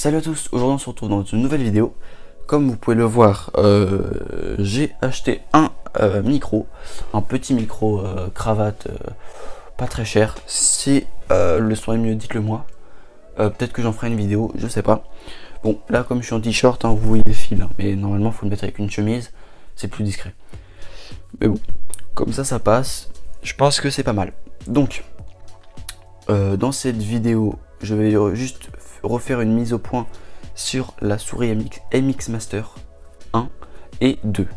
Salut à tous, aujourd'hui on se retrouve dans une nouvelle vidéo. Comme vous pouvez le voir, j'ai acheté un micro, un petit micro cravate, pas très cher. Si le son est mieux, dites-le moi. Peut-être que j'en ferai une vidéo, je sais pas. Bon, là comme je suis en t-shirt, hein, vous voyez le fil, hein, mais normalement il faut le mettre avec une chemise, c'est plus discret. Mais bon, comme ça passe, je pense que c'est pas mal. Donc, dans cette vidéo, je vais juste refaire une mise au point sur la souris MX Master 1 et 2.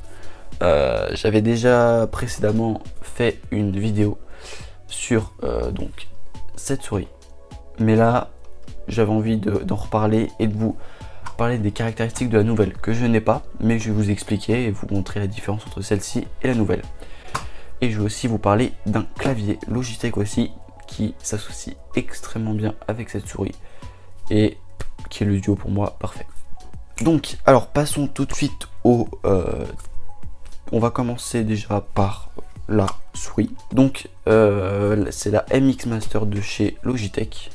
J'avais déjà précédemment fait une vidéo sur donc cette souris, mais là j'avais envie d'en reparler et de vous parler des caractéristiques de la nouvelle que je n'ai pas, mais je vais vous expliquer et vous montrer la différence entre celle-ci et la nouvelle. Et je vais aussi vous parler d'un clavier Logitech aussi qui s'associe extrêmement bien avec cette souris et qui est le duo pour moi parfait. Donc alors passons tout de suite au on va commencer déjà par la souris. Donc c'est la MX Master de chez Logitech.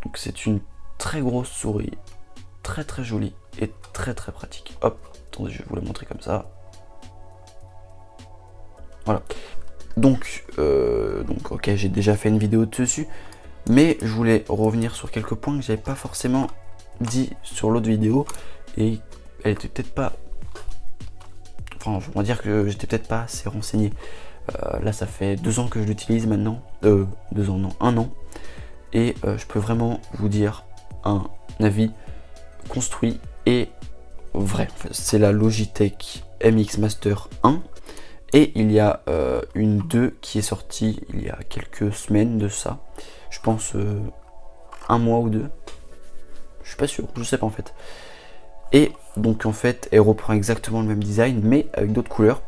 Donc c'est une très grosse souris, très jolie et très pratique. Hop, attendez, je vais vous la montrer comme ça. Voilà. Donc ok, j'ai déjà fait une vidéo dessus, mais je voulais revenir sur quelques points que j'avais pas forcément dit sur l'autre vidéo et elle était peut-être pas, enfin on va dire que j'étais peut-être pas assez renseigné. Là ça fait 2 ans que je l'utilise maintenant, 2 ans non, 1 an, et je peux vraiment vous dire un avis construit et vrai. C'est la Logitech MX Master 1. Et il y a une 2 qui est sortie il y a quelques semaines de ça. Je pense 1 mois ou 2. Je suis pas sûr, je sais pas en fait. Et donc en fait elle reprend exactement le même design mais avec d'autres couleurs.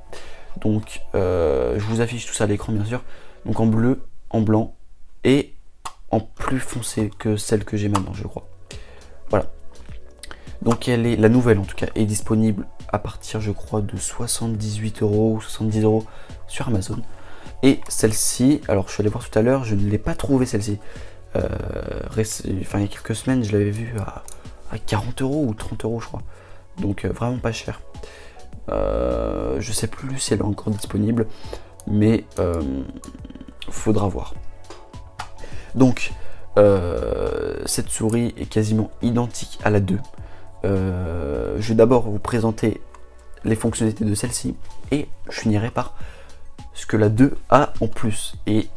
Donc je vous affiche tout ça à l'écran bien sûr. Donc en bleu, en blanc et en plus foncé que celle que j'ai maintenant je crois. Voilà. Donc elle est, la nouvelle en tout cas, est disponible à partir je crois de 78 € ou 70 € sur Amazon. Et celle-ci, alors je suis allé voir tout à l'heure, je ne l'ai pas trouvé celle-ci. Enfin il y a quelques semaines je l'avais vue à 40 € ou 30 € je crois. Donc vraiment pas cher. Je sais plus si elle est encore disponible, mais faudra voir. Donc cette souris est quasiment identique à la 2. Je vais d'abord vous présenter les fonctionnalités de celle-ci et je finirai par ce que la 2 a en plus. Et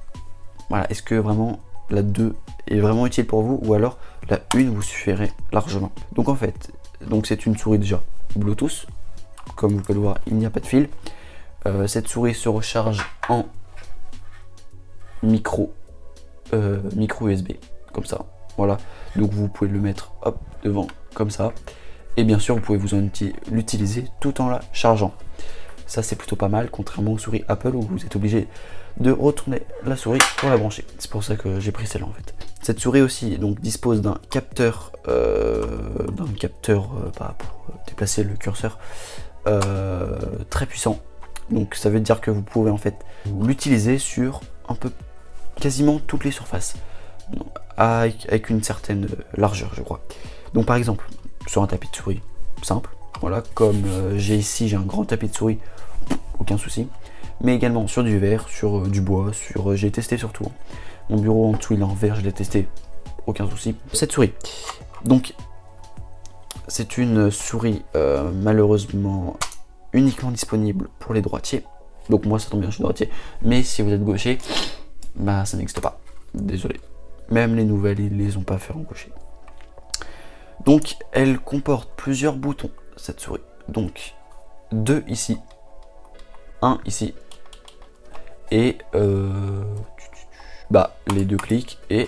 voilà, est-ce que vraiment la 2 est vraiment utile pour vous ou alors la 1 vous suffirait largement. Donc en fait, c'est une souris déjà Bluetooth. Comme vous pouvez le voir, il n'y a pas de fil. Cette souris se recharge en micro USB comme ça. Voilà, donc vous pouvez le mettre hop devant comme ça, et bien sûr vous pouvez l'utiliser tout en la chargeant. Ça c'est plutôt pas mal, contrairement aux souris Apple où vous êtes obligé de retourner la souris pour la brancher. C'est pour ça que j'ai pris celle-là en fait. Cette souris aussi donc dispose d'un capteur pour déplacer le curseur très puissant. Donc ça veut dire que vous pouvez en fait l'utiliser sur un peu quasiment toutes les surfaces avec une certaine largeur je crois. Donc par exemple sur un tapis de souris simple, voilà, comme j'ai ici, j'ai un grand tapis de souris, aucun souci, mais également sur du verre, sur du bois, j'ai testé surtout mon bureau en dessous il est en verre, je l'ai testé, aucun souci. Cette souris, donc c'est une souris malheureusement uniquement disponible pour les droitiers. Donc moi ça tombe bien, je suis droitier, mais si vous êtes gaucher, bah ça n'existe pas, désolé. Même les nouvelles, ils les ont pas fait en gaucher. Donc elle comporte plusieurs boutons cette souris. Donc 2 ici, 1 ici, et les 2 clics et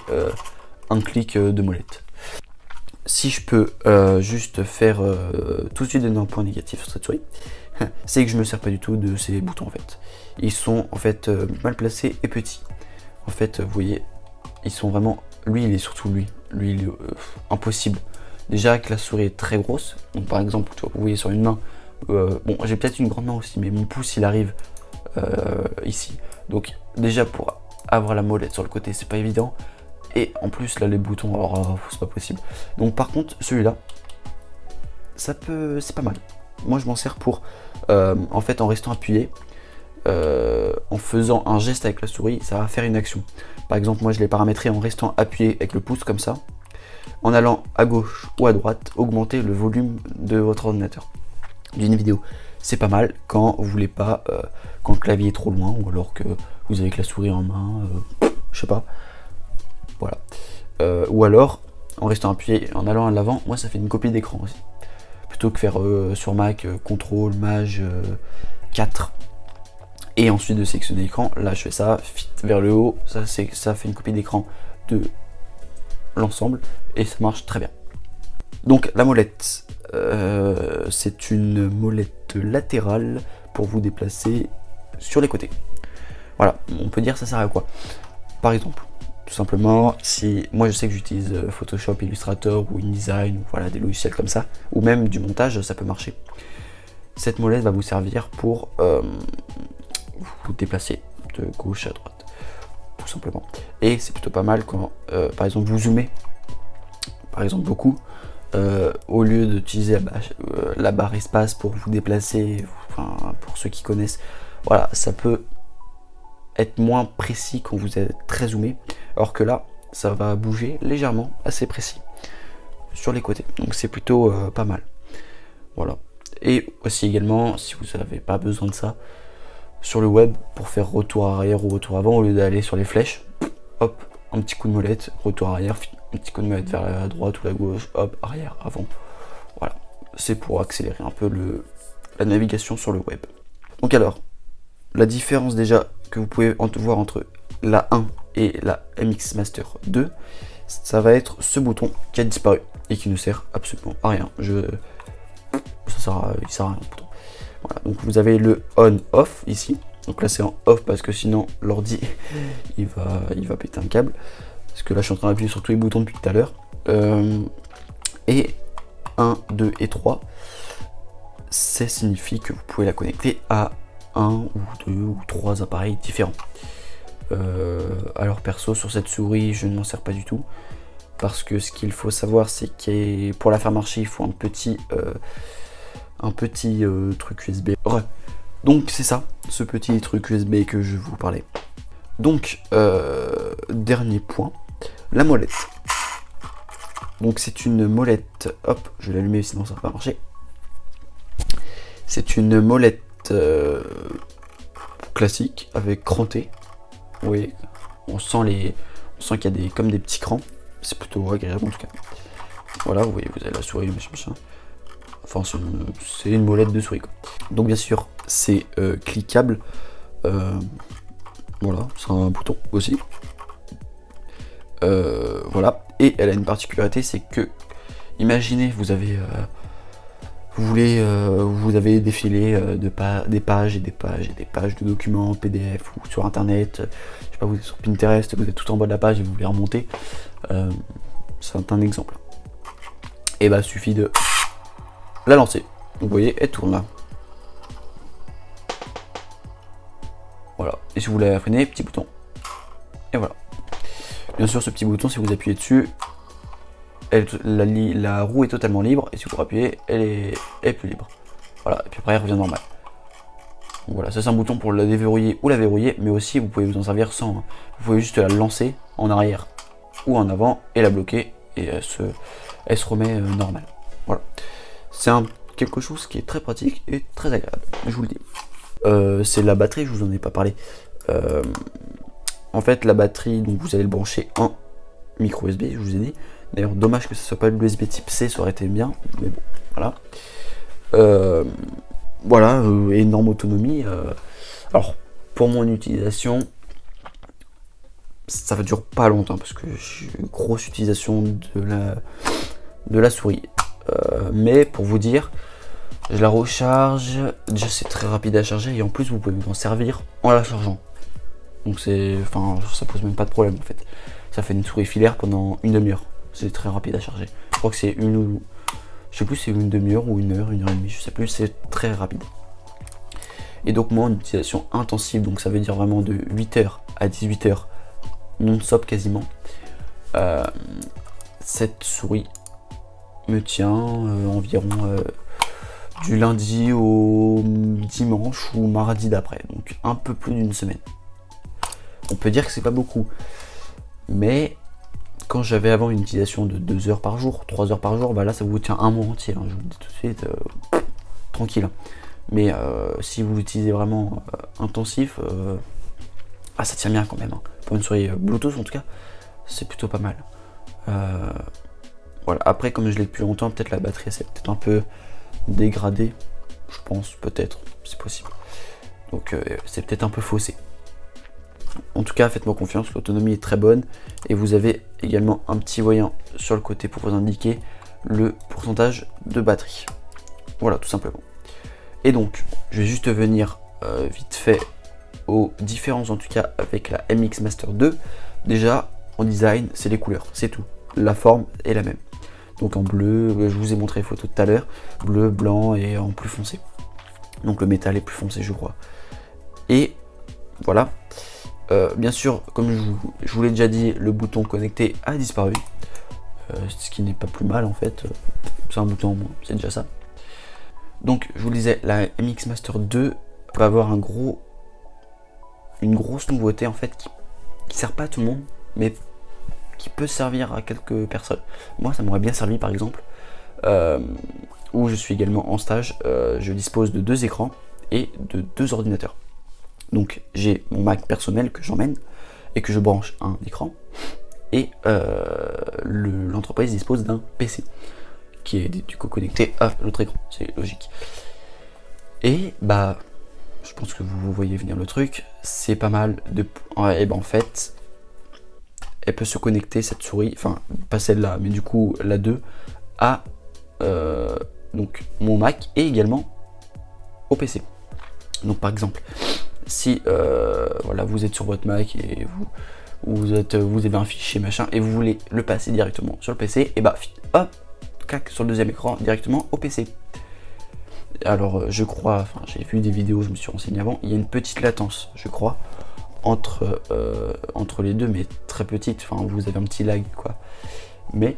un clic de molette. Si je peux juste faire tout de suite donner un point négatif sur cette souris, c'est que je me sers pas du tout de ces boutons en fait. Ils sont en fait mal placés et petits. En fait, vous voyez, ils sont vraiment, lui il est surtout lui il est impossible. Déjà que la souris est très grosse, donc par exemple vous voyez sur une main, bon j'ai peut-être une grande main aussi, mais mon pouce il arrive ici, donc déjà pour avoir la molette sur le côté c'est pas évident, Et en plus là les boutons, alors c'est pas possible. Donc par contre celui-là, c'est pas mal. Moi je m'en sers pour, en fait en restant appuyé, en faisant un geste avec la souris, ça va faire une action. Par exemple moi je l'ai paramétré en restant appuyé avec le pouce comme ça, en allant à gauche ou à droite, augmenter le volume de votre ordinateur d'une vidéo. C'est pas mal quand vous voulez pas, quand le clavier est trop loin, ou alors que vous avez que la souris en main, je sais pas. Voilà. Ou alors, en restant appuyé, en allant à l'avant, moi ça fait une copie d'écran aussi. Plutôt que faire sur Mac, CTRL, Maj 4, et ensuite de sélectionner l'écran, là je fais ça, fit vers le haut, ça fait une copie d'écran de l'ensemble, et ça marche très bien. Donc la molette, c'est une molette latérale pour vous déplacer sur les côtés. Voilà, on peut dire ça sert à quoi? Par exemple, tout simplement, si moi je sais que j'utilise Photoshop, Illustrator ou InDesign, ou voilà des logiciels comme ça, ou même du montage, ça peut marcher. Cette molette va vous servir pour vous déplacer de gauche à droite, tout simplement. Et c'est plutôt pas mal quand, par exemple, vous zoomez, par exemple beaucoup, au lieu d'utiliser la barre espace pour vous déplacer, enfin, pour ceux qui connaissent, voilà, ça peut être moins précis quand vous êtes très zoomé, alors que là, ça va bouger légèrement, assez précis, sur les côtés. Donc c'est plutôt pas mal. Voilà. Et aussi également, si vous n'avez pas besoin de ça, sur le web, pour faire retour arrière ou retour avant, au lieu d'aller sur les flèches, hop, un petit coup de molette, retour arrière, un petit coup de molette vers la droite ou la gauche, hop, arrière, avant. Voilà, c'est pour accélérer un peu la navigation sur le web. Donc alors, la différence déjà que vous pouvez voir entre la 1 et la MX Master 2, ça va être ce bouton qui a disparu et qui ne sert absolument à rien. Il sert à rien le bouton. Voilà, donc vous avez le on-off ici. Donc là c'est en off parce que sinon l'ordi il va péter un câble. Parce que là je suis en train d'appuyer sur tous les boutons depuis tout à l'heure. Et 1, 2 et 3, ça signifie que vous pouvez la connecter à 1 ou 2 ou 3 appareils différents. Alors perso sur cette souris je ne m'en sers pas du tout. Parce que ce qu'il faut savoir c'est que pour la faire marcher il faut un petit truc USB. Donc c'est ça, ce petit truc USB que je vous parlais. Donc dernier point, la molette. Donc c'est une molette, hop, je vais l'allumer sinon ça va pas marcher. C'est une molette classique avec cranté. Vous voyez, on sent qu'il y a comme des petits crans. C'est plutôt agréable en tout cas. Voilà, vous voyez, vous avez la souris, machin. Enfin, c'est une molette de souris quoi. Donc bien sûr, c'est cliquable. Voilà, c'est un bouton aussi. Voilà, et elle a une particularité, c'est que, imaginez, vous avez défilé des pages et des pages et des pages de documents PDF ou sur internet. Je sais pas, vous êtes sur Pinterest, vous êtes tout en bas de la page et vous voulez remonter. C'est un exemple. Et bah, suffit de la lancer. Vous voyez, elle tourne là. Voilà. Et si vous voulez la freiner, petit bouton. Et voilà. Bien sûr, ce petit bouton, si vous appuyez dessus, la roue est totalement libre. Et si vous appuyez, elle est plus libre. Voilà. Et puis après, elle revient normale. Donc voilà, ça c'est un bouton pour la déverrouiller ou la verrouiller. Mais aussi, vous pouvez vous en servir sans. Hein. Vous pouvez juste la lancer en arrière ou en avant et la bloquer. Et elle se remet normale. Voilà. C'est quelque chose qui est très pratique et très agréable, je vous le dis. C'est la batterie, je vous en ai pas parlé. En fait, la batterie, donc vous allez le brancher en micro USB, je vous ai dit. D'ailleurs, dommage que ce soit pas l'USB type C, ça aurait été bien, mais bon, voilà. Voilà, énorme autonomie. Alors, pour mon utilisation, ça ne dure pas longtemps parce que j'ai une grosse utilisation de la souris. Mais pour vous dire, je la recharge, déjà c'est très rapide à charger et en plus vous pouvez vous en servir en la chargeant. Donc ça pose même pas de problème en fait. Ça fait une souris filaire pendant une demi-heure. C'est très rapide à charger. Je crois que c'est je sais plus si c'est une demi-heure ou une heure et demie, je sais plus, c'est très rapide. Et donc moi en utilisation intensive, donc ça veut dire vraiment de 8h à 18h non-stop quasiment. cette souris me tient environ du lundi au dimanche ou mardi d'après, donc un peu plus d'une semaine. On peut dire que c'est pas beaucoup, mais quand j'avais avant une utilisation de 2 heures par jour, 3 heures par jour, bah là ça vous tient un mois entier, hein, je vous le dis tout de suite, tranquille. Mais si vous l'utilisez vraiment intensif, ça tient bien quand même, hein. Pour une souris Bluetooth en tout cas, c'est plutôt pas mal. Voilà. Après, comme je l'ai depuis longtemps, peut-être la batterie c'est peut-être un peu dégradée, je pense, peut-être, c'est possible. Donc c'est peut-être un peu faussé. En tout cas, faites-moi confiance, l'autonomie est très bonne et vous avez également un petit voyant sur le côté pour vous indiquer le pourcentage de batterie. Voilà, tout simplement. Et donc, je vais juste venir vite fait aux différences, en tout cas avec la MX Master 2. Déjà, en design, c'est les couleurs, c'est tout. La forme est la même. Donc en bleu, je vous ai montré les photos tout à l'heure, bleu, blanc et en plus foncé. Donc le métal est plus foncé, je crois. Et voilà. Bien sûr, comme je vous l'ai déjà dit, le bouton connecté a disparu. Ce qui n'est pas plus mal en fait. C'est un bouton en moins, c'est déjà ça. Donc je vous le disais, la MX Master 2 va avoir une grosse nouveauté en fait qui sert pas à tout le monde, mais qui peut servir à quelques personnes. Moi ça m'aurait bien servi par exemple, où je suis également en stage, je dispose de 2 écrans et de 2 ordinateurs. Donc j'ai mon Mac personnel que j'emmène et que je branche un écran, et l'entreprise dispose d'un PC qui est du coup connecté à l'autre écran, c'est logique. Et bah je pense que vous voyez venir le truc, c'est pas mal de... Et ben en fait, elle peut se connecter cette souris, enfin pas celle-là, mais du coup la 2 à donc mon Mac et également au PC. Donc par exemple, si voilà, vous êtes sur votre Mac et vous avez un fichier machin et vous voulez le passer directement sur le PC, et bah hop, clac, sur le deuxième écran directement au PC. Alors je crois, enfin j'ai vu des vidéos, je me suis renseigné avant, il y a une petite latence, je crois, entre les deux, mais très petite, enfin vous avez un petit lag quoi. Mais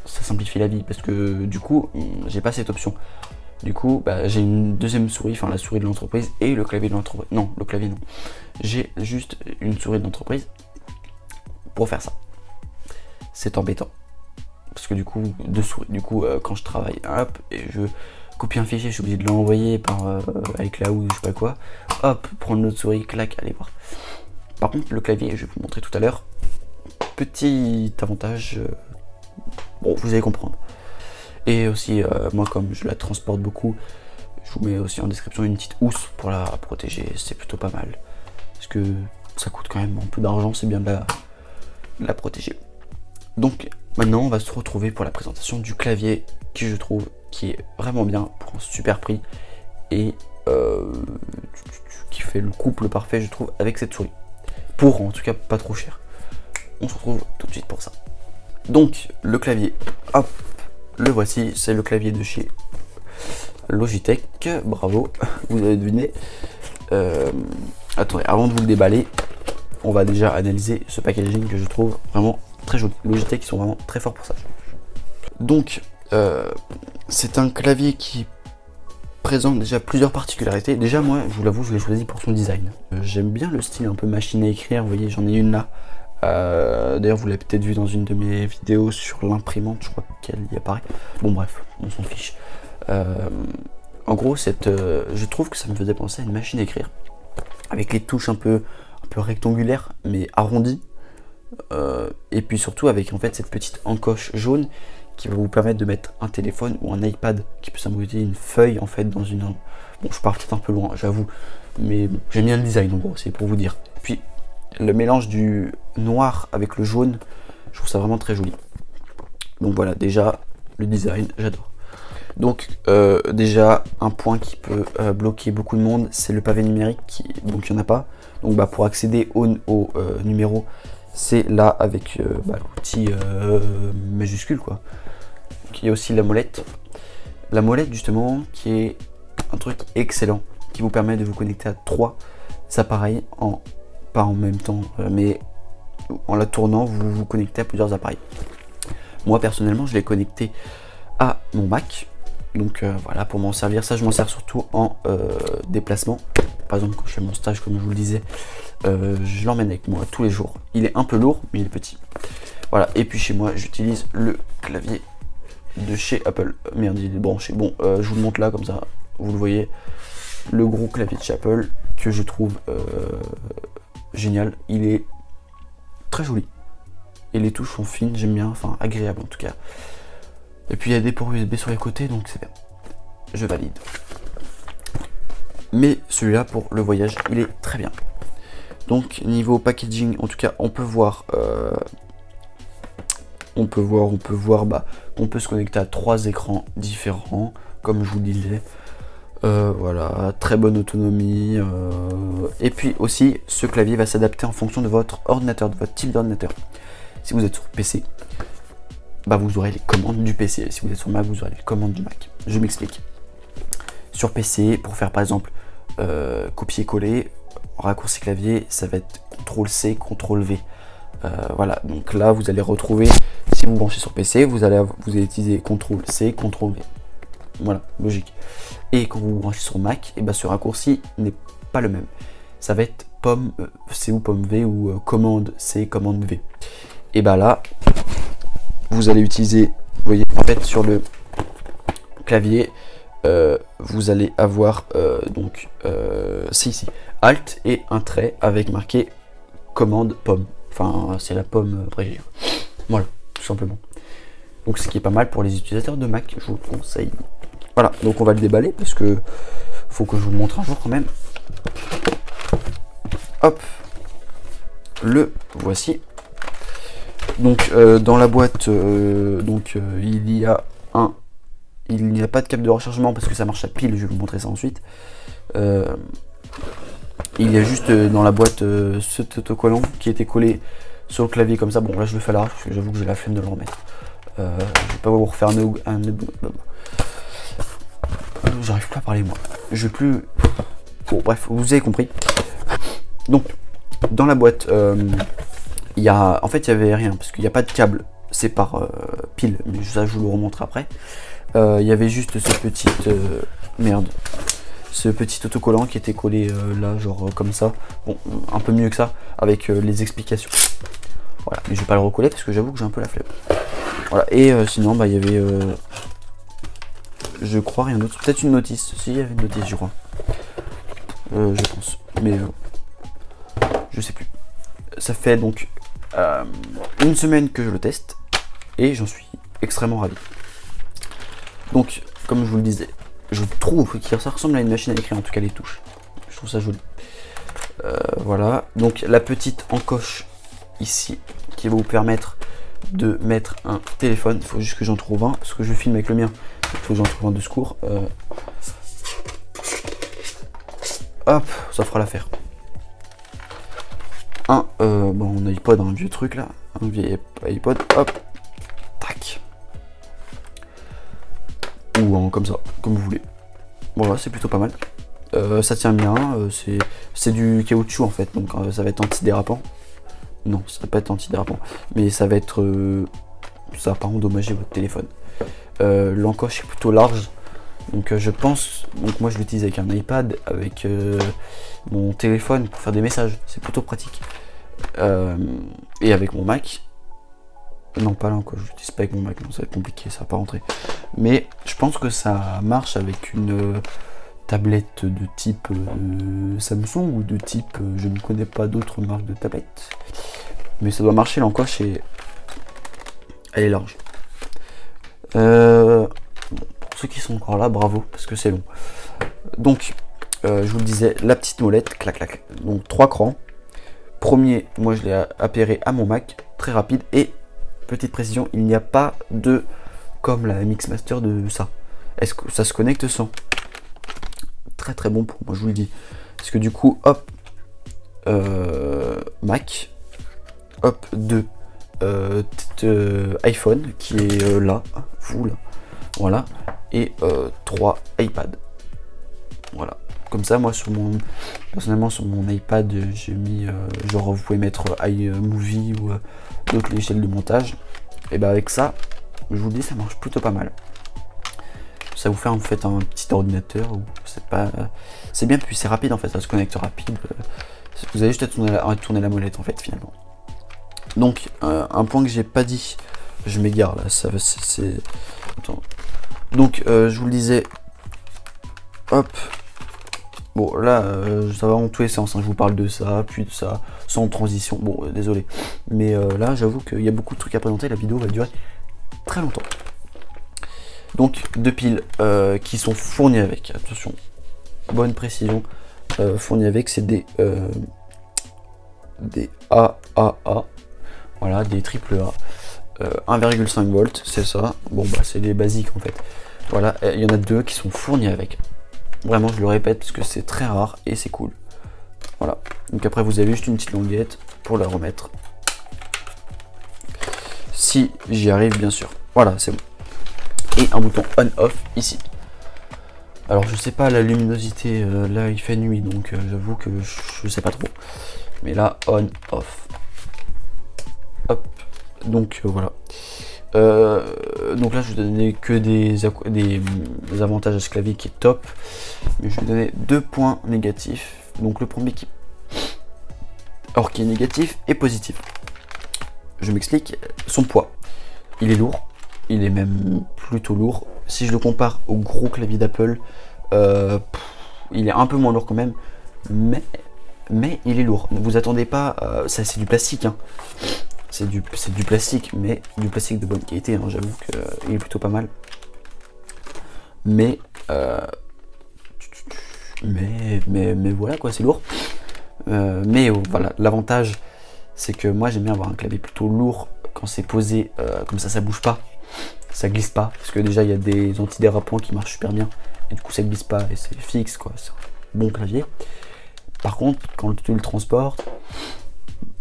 ça simplifie la vie parce que du coup j'ai pas cette option. Du coup bah, j'ai une deuxième souris, enfin la souris de l'entreprise et le clavier de l'entreprise. Non, le clavier non. J'ai juste une souris de l'entreprise pour faire ça. C'est embêtant. Parce que du coup, deux souris, du coup quand je travaille, hop, et je copie un fichier, je suis obligé de l'envoyer par iCloud ou je sais pas quoi, hop, prendre notre souris, clac, allez voir. Par contre le clavier, je vais vous montrer tout à l'heure, petit avantage, bon vous allez comprendre. Et aussi moi comme je la transporte beaucoup, je vous mets aussi en description une petite housse pour la protéger, c'est plutôt pas mal. Parce que ça coûte quand même un peu d'argent, c'est bien de la protéger. Donc maintenant on va se retrouver pour la présentation du clavier qui je trouve qui est vraiment bien pour un super prix et qui fait le couple parfait je trouve avec cette souris. Pour en tout cas pas trop cher. On se retrouve tout de suite pour ça. Donc le clavier, hop, le voici, c'est le clavier de chez Logitech, bravo, vous avez deviné. Attendez, avant de vous le déballer, on va déjà analyser ce packaging que je trouve vraiment très joli. Logitech, ils sont vraiment très forts pour ça. Donc, c'est un clavier qui présente déjà plusieurs particularités. Déjà, moi, je vous l'avoue, je l'ai choisi pour son design. J'aime bien le style un peu machine à écrire, vous voyez, j'en ai une là. D'ailleurs, vous l'avez peut-être vu dans une de mes vidéos sur l'imprimante, je crois qu'elle y apparaît. Bon, bref, on s'en fiche. En gros, je trouve que ça me faisait penser à une machine à écrire, avec les touches un peu rectangulaires, mais arrondies. Et puis surtout avec en fait cette petite encoche jaune qui va vous permettre de mettre un téléphone ou un iPad qui peut symboliser une feuille en fait dans une... Bon, je pars peut-être un peu loin, j'avoue, mais bon, j'aime bien le design en gros, c'est pour vous dire. Puis le mélange du noir avec le jaune, je trouve ça vraiment très joli. Donc voilà, déjà le design, j'adore. Donc déjà un point qui peut bloquer beaucoup de monde, c'est le pavé numérique, donc il n'y en a pas. Donc bah, pour accéder au numéro, c'est là avec l'outil majuscule quoi. Donc, il y a aussi la molette. La molette justement qui est un truc excellent qui vous permet de vous connecter à 3 appareils pas en même temps, mais en la tournant, vous vous connectez à plusieurs appareils. Moi personnellement, je l'ai connecté à mon Mac. Donc voilà, pour m'en servir, ça je m'en sers surtout en déplacement. Par exemple, quand je fais mon stage, comme je vous le disais, je l'emmène avec moi tous les jours. Il est un peu lourd, mais il est petit. Voilà, et puis chez moi, j'utilise le clavier de chez Apple. Merde, il est branché. Bon, je vous le montre là, comme ça, vous le voyez. Le gros clavier de chez Apple, que je trouve génial. Il est très joli. Et les touches sont fines, j'aime bien, enfin agréable en tout cas. Et puis il y a des ports USB sur les côtés, donc c'est bien. Je valide. Mais celui-là, pour le voyage, il est très bien. Donc niveau packaging, en tout cas, on peut voir on peut se connecter à 3 écrans différents, comme je vous le disais. Voilà, très bonne autonomie. Et puis aussi, ce clavier va s'adapter en fonction de votre ordinateur, de votre type d'ordinateur. Si vous êtes sur PC, bah vous aurez les commandes du PC. Si vous êtes sur Mac, vous aurez les commandes du Mac. Je m'explique. Sur PC, pour faire par exemple copier-coller, raccourci clavier, ça va être CTRL-C, CTRL-V. Voilà, donc là vous allez retrouver, si vous branchez sur PC, vous allez utiliser CTRL-C, CTRL-V. Voilà, logique. Et quand vous branchez sur Mac, et ben ce raccourci n'est pas le même. Ça va être pomme C ou pomme V ou commande C, commande V. Et ben là, vous allez utiliser, vous voyez, en fait sur le clavier, vous allez avoir c'est ici, Alt et un trait avec marqué commande pomme. Enfin, c'est la pomme Brigitte. Voilà, tout simplement. Donc ce qui est pas mal pour les utilisateurs de Mac, je vous le conseille. Voilà, donc on va le déballer parce que faut que je vous le montre un jour quand même. Hop, le voici. Donc dans la boîte, il n'y a pas de câble de rechargement parce que ça marche à pile. Je vais vous montrer ça ensuite. Il y a juste dans la boîte cet autocollant qui était collé sur le clavier comme ça. Bon là je le fais à l'arrache parce que j'avoue que j'ai la flemme de le remettre. Je vais pas vous refaire j'arrive plus à parler moi. Je vais plus. Bon bref, vous avez compris. Donc dans la boîte, il y a, en fait il y avait rien parce qu'il n'y a pas de câble. C'est par pile, mais ça je vous le remontre après. Il y avait juste ce petit ce petit autocollant qui était collé là, genre comme ça. Bon, un peu mieux que ça, avec les explications. Voilà, mais je vais pas le recoller parce que j'avoue que j'ai un peu la flemme. Voilà, et sinon, bah, il y avait, je crois, rien d'autre. Peut-être une notice. Si, il y avait une notice, je crois. Je pense, mais je sais plus. Ça fait donc une semaine que je le teste et j'en suis extrêmement ravi. Donc, comme je vous le disais, je trouve que ça ressemble à une machine à écrire, en tout cas les touches. Je trouve ça joli. Voilà, donc la petite encoche ici qui va vous permettre de mettre un téléphone. Il faut juste que j'en trouve un parce que je filme avec le mien. Il faut que j'en trouve un de secours. Hop, ça fera l'affaire. Bon, iPod, un vieux truc là, un vieil iPod, hop, tac. Ou comme ça, comme vous voulez. Voilà, c'est plutôt pas mal. Ça tient bien, c'est du caoutchouc en fait, donc ça va être antidérapant. Non, ça va pas être antidérapant, mais ça va être, ça va pas endommager votre téléphone. L'encoche est plutôt large, donc je pense, donc moi je l'utilise avec un iPad, avec mon téléphone pour faire des messages, c'est plutôt pratique. Et avec mon Mac, non pas là quoi, je l'utilise pas avec mon Mac, non, ça va être compliqué, ça va pas rentrer. Mais je pense que ça marche avec une tablette de type Samsung ou de type, je ne connais pas d'autres marques de tablettes, mais ça doit marcher. L'encoche et elle est large. Bon, pour ceux qui sont encore là, bravo parce que c'est long. Donc je vous le disais, la petite molette, clac clac. Donc 3 crans. Premier, moi je l'ai appairé à mon Mac, très rapide. Et petite précision, il n'y a pas de, comme la MX Master, de ça. Est-ce que ça se connecte sans? Très très bon pour moi, je vous le dis. Parce que du coup, hop, Mac, hop, 2 iPhone qui est là, vous là, voilà, et 3 iPad. Voilà, comme ça, moi personnellement sur mon iPad, j'ai mis genre vous pouvez mettre iMovie ou d'autres logiciels de montage. Et bah avec ça, je vous le dis, ça marche plutôt pas mal. Ça vous fait en fait un petit ordinateur où c'est bien, puis c'est rapide en fait, ça se connecte rapide. Vous avez juste à tourner la molette en fait finalement. Donc un point que j'ai pas dit, je m'égare là, ça c'est. Attends. Donc je vous le disais. Hop. Bon là ça va en tous les sens, hein. Je vous parle de ça, puis de ça, sans transition. Bon désolé. Mais là j'avoue qu'il y a beaucoup de trucs à présenter, la vidéo va durer très longtemps. Donc deux piles qui sont fournies avec, attention, bonne précision, fournies avec, c'est des AAA, voilà, des AAA, 1,5 volts, c'est ça. Bon bah c'est des basiques en fait. Voilà, il y en a deux qui sont fournis avec. Vraiment, je le répète parce que c'est très rare et c'est cool. Voilà. Donc après, vous avez juste une petite languette pour la remettre. Si j'y arrive, bien sûr. Voilà, c'est bon. Et un bouton on-off ici. Alors, je sais pas la luminosité. Là, il fait nuit, donc j'avoue que je sais pas trop. Mais là, on-off. Hop. Donc voilà. Donc là je vais donner que des avantages à ce clavier qui est top, mais je vais donner deux points négatifs. Donc le premier qui est négatif et positif. Je m'explique. Son poids, il est lourd, il est même plutôt lourd. Si je le compare au gros clavier d'Apple, il est un peu moins lourd quand même, mais il est lourd. Ne vous attendez pas, ça c'est du plastique, hein. C'est du plastique, mais du plastique de bonne qualité, hein. J'avoue qu'il est plutôt pas mal. Mais voilà quoi, c'est lourd. Mais voilà, l'avantage, c'est que moi j'aime bien avoir un clavier plutôt lourd quand c'est posé, comme ça bouge pas, ça glisse pas. Parce que déjà il y a des antidérapants qui marchent super bien, et du coup ça glisse pas et c'est fixe quoi, c'est un bon clavier. Par contre, quand tu le transportes,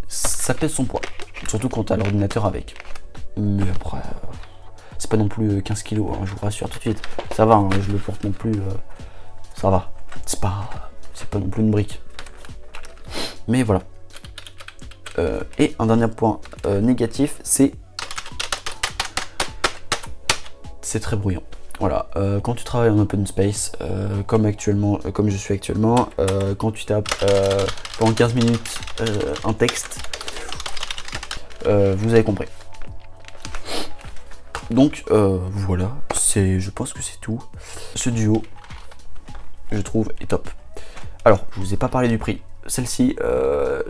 ça pèse son poids. Surtout quand tu as l'ordinateur avec. Mais après, c'est pas non plus 15 kg, hein, je vous rassure tout de suite. Ça va, hein, je le porte non plus. Ça va. C'est pas non plus une brique. Mais voilà. Et un dernier point négatif, c'est très bruyant. Voilà, quand tu travailles en open space, comme je suis actuellement, quand tu tapes pendant 15 minutes un texte, vous avez compris. Donc voilà, je pense que c'est tout. Ce duo, je trouve, est top. Alors, je vous ai pas parlé du prix. Celle-ci,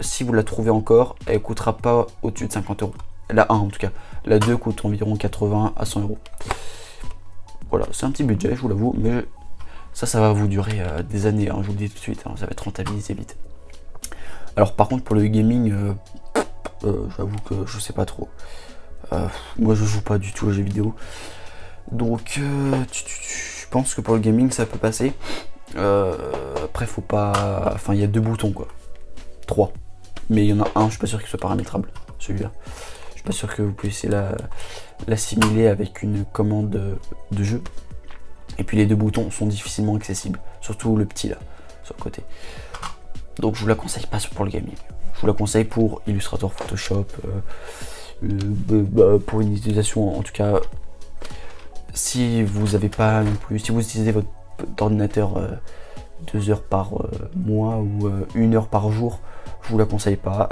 si vous la trouvez encore, elle coûtera pas au-dessus de 50 €. La 1 en tout cas. La 2 coûte environ 80 à 100 €. Voilà, c'est un petit budget, je vous l'avoue, mais ça va vous durer des années, hein, je vous le dis tout de suite, hein, ça va être rentabilisé vite. Alors par contre pour le gaming, j'avoue que je sais pas trop. Moi je joue pas du tout aux jeux vidéo, donc je pense que pour le gaming ça peut passer. Après faut pas, enfin il y a deux boutons quoi, 3, mais il y en a un, je suis pas sûr qu'il soit paramétrable, celui-là. Je suis pas sûr que vous puissiez l'assimiler avec une commande de jeu. Et puis les deux boutons sont difficilement accessibles, surtout le petit là, sur le côté. Donc je vous la conseille pas pour le gaming. Je vous la conseille pour Illustrator, Photoshop, pour une utilisation en tout cas. Si vous avez pas non plus, si vous utilisez votre ordinateur 2 heures par mois ou 1 heure par jour, je vous la conseille pas.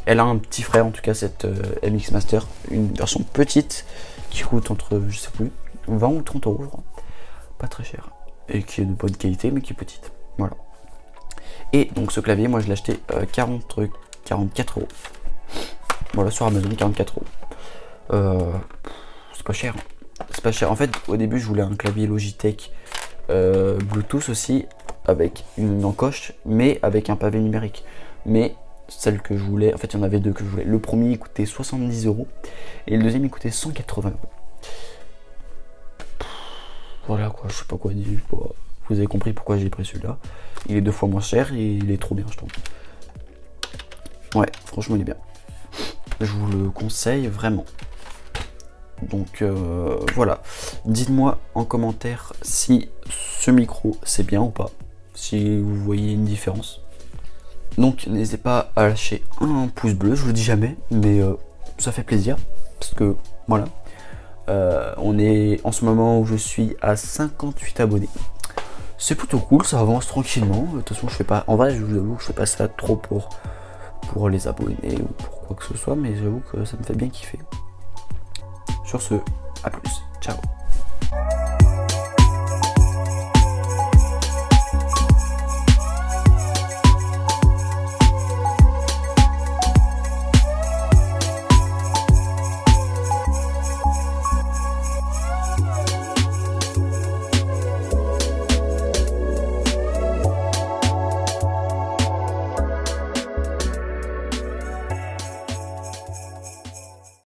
Elle a un petit frère en tout cas, cette MX Master, une version petite qui coûte entre, je sais plus, 20 ou 30 €, je crois. Pas très cher. Et qui est de bonne qualité mais qui est petite. Voilà. Et donc ce clavier, moi je l'ai acheté 44 €. Voilà, sur Amazon, 44 €. C'est pas cher. C'est pas cher. En fait, au début, je voulais un clavier Logitech Bluetooth aussi, avec une encoche, mais avec un pavé numérique. Mais celle que je voulais, en fait, il y en avait deux que je voulais. Le premier, il coûtait 70 € et le deuxième, il coûtait 180 €. Voilà quoi, je sais pas quoi dire. Vous avez compris pourquoi j'ai pris celui-là. Il est 2 fois moins cher et il est trop bien, je trouve. Ouais, franchement, il est bien. Je vous le conseille vraiment. Donc voilà, dites-moi en commentaire si ce micro c'est bien ou pas. si vous voyez une différence. Donc n'hésitez pas à lâcher un pouce bleu, je vous le dis jamais, mais ça fait plaisir, parce que voilà, on est en ce moment où je suis à 58 abonnés. C'est plutôt cool, ça avance tranquillement. De toute façon, je fais pas, en vrai, je vous avoue que je fais pas ça trop pour les abonnés ou pour quoi que ce soit, mais j'avoue que ça me fait bien kiffer. Sur ce, à plus, ciao.